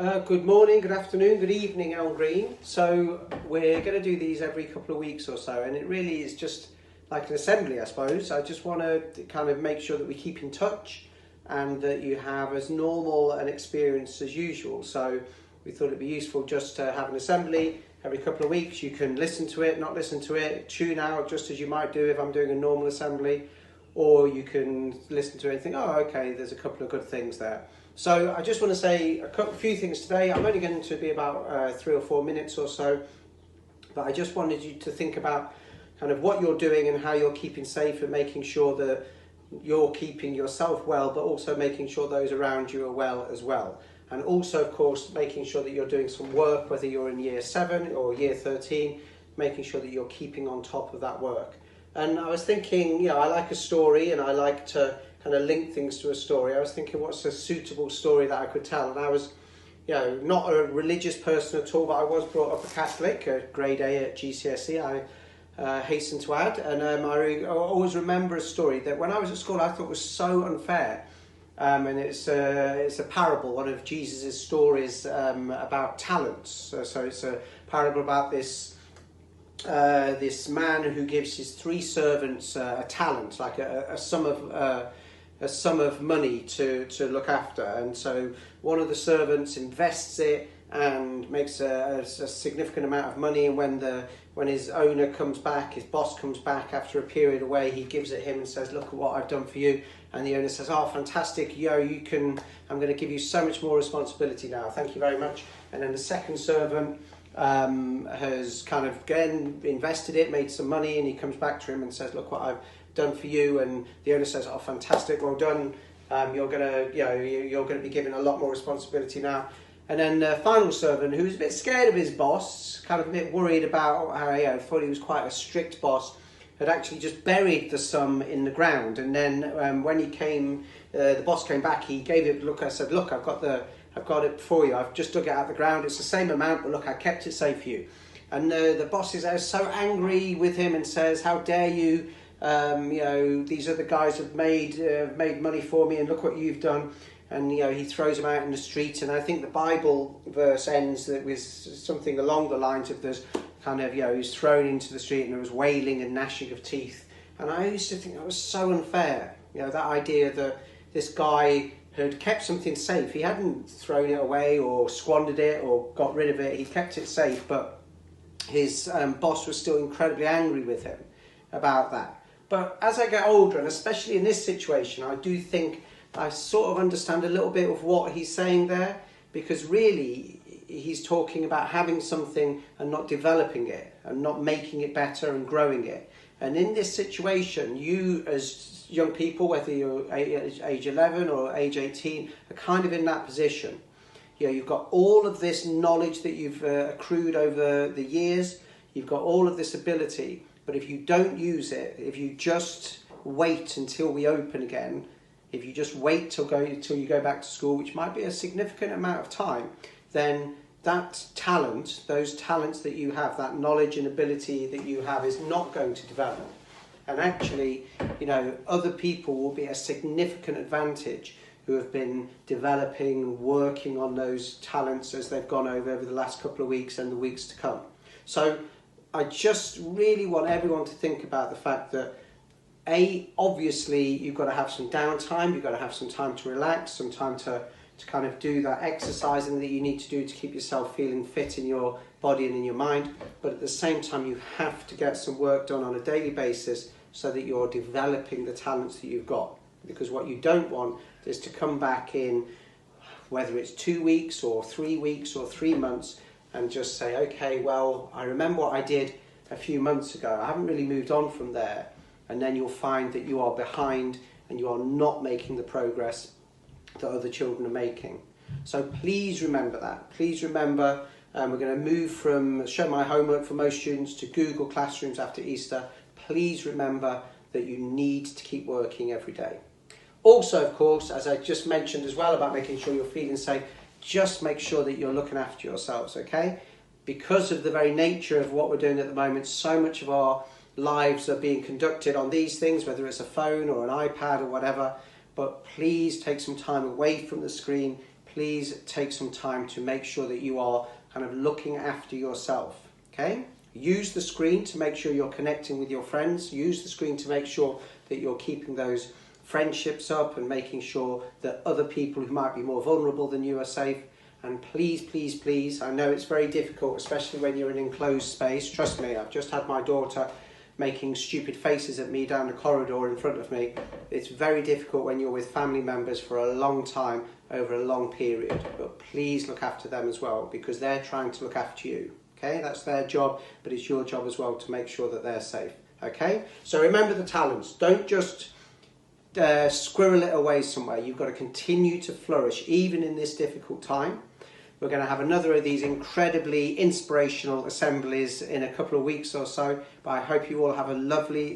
Good morning, good afternoon, good evening, Elmgreen. So we're going to do these every couple of weeks or so, and it really is just like an assembly, I suppose. I just want to kind of make sure that we keep in touch and that you have as normal an experience as usual. So we thought it'd be useful just to have an assembly every couple of weeks. You can listen to it, not listen to it, tune out just as you might do if I'm doing a normal assembly, or you can listen to it and think, oh, okay, there's a couple of good things there. So I just want to say a few things today. I'm only going to be about 3 or 4 minutes or so, but I just wanted you to think about kind of what you're doing and how you're keeping safe and making sure that you're keeping yourself well, but also making sure those around you are well as well. And also, of course, making sure that you're doing some work, whether you're in year 7 or year 13, making sure that you're keeping on top of that work. And I was thinking, I like a story and I like to kind of link things to a story. I was thinking, what's a suitable story that I could tell? And I was, not a religious person at all, but I was brought up a Catholic, a grade A at GCSE, I hasten to add. And I always remember a story that when I was at school I thought was so unfair. And it's a parable, one of Jesus' stories about talents. So it's a parable about this man who gives his 3 servants a talent, like a sum of money to look after. And so one of the servants invests it and makes a significant amount of money, and when his owner comes back, his boss comes back after a period away, he gives it him and says, look at what I've done for you. And the owner says, oh, fantastic, I'm going to give you so much more responsibility now, thank you very much. And then the second servant has kind of again invested it, made some money, and he comes back to him and says, look what I've done for you. And the owner says, oh, fantastic, well done, you're going to be given a lot more responsibility now. And then the final servant, who's a bit scared of his boss, kind of a bit worried about how, thought he was quite a strict boss, had actually just buried the sum in the ground. And then when the boss came back, he gave it a look. I said, look, I've got it for you. I've just dug it out of the ground. It's the same amount, but look, I kept it safe for you. And the boss is so angry with him and says, how dare you? These other guys have made money for me, and look what you've done. And he throws him out in the street. And I think the Bible verse ends with something along the lines of there's kind of he's thrown into the street and there was wailing and gnashing of teeth. And I used to think that was so unfair. That idea that this guy had kept something safe. He hadn't thrown it away or squandered it or got rid of it. He kept it safe, but his boss was still incredibly angry with him about that. But as I get older, and especially in this situation, I do think I sort of understand a little bit of what he's saying there, because really he's talking about having something and not developing it and not making it better and growing it. And in this situation, you as young people, whether you're age 11 or age 18, are kind of in that position. You've got all of this knowledge that you've accrued over the years. You've got all of this ability, but if you don't use it, if you just wait until we open again, if you just wait till you go back to school, which might be a significant amount of time, then that talent, those talents that you have, that knowledge and ability that you have is not going to develop. And actually, other people will be a significant advantage who have been developing, working on those talents as they've gone over the last couple of weeks and the weeks to come. So I just really want everyone to think about the fact that obviously you've got to have some downtime, you've got to have some time to relax, some time to kind of do that exercising that you need to do to keep yourself feeling fit in your body and in your mind. But at the same time, you have to get some work done on a daily basis so that you're developing the talents that you've got. Because what you don't want is to come back in, whether it's 2 weeks or 3 weeks or 3 months, and just say, okay, well, I remember what I did a few months ago. I haven't really moved on from there. And then you'll find that you are behind and you are not making the progress that other children are making. So please remember that. Please remember, we're going to move from Show My Homework for most students to Google Classrooms after Easter. Please remember that you need to keep working every day. Also, of course, as I just mentioned as well about making sure you're feeling safe, just make sure that you're looking after yourselves, okay? Because of the very nature of what we're doing at the moment, so much of our lives are being conducted on these things, whether it's a phone or an iPad or whatever. But please take some time away from the screen. please take some time to make sure that you are kind of looking after yourself, okay? Use the screen to make sure you're connecting with your friends. Use the screen to make sure that you're keeping those friendships up and making sure that other people who might be more vulnerable than you are safe. And please, please, please, I know it's very difficult, especially when you're in an enclosed space. Trust me, I've just had my daughter making stupid faces at me down the corridor in front of me. It's very difficult when you're with family members for a long time over a long period. But please look after them as well, because they're trying to look after you. Okay, that's their job, but it's your job as well to make sure that they're safe. Okay, so remember the talents. Don't just squirrel it away somewhere. You've got to continue to flourish even in this difficult time. We're going to have another of these incredibly inspirational assemblies in a couple of weeks or so, but I hope you all have a lovely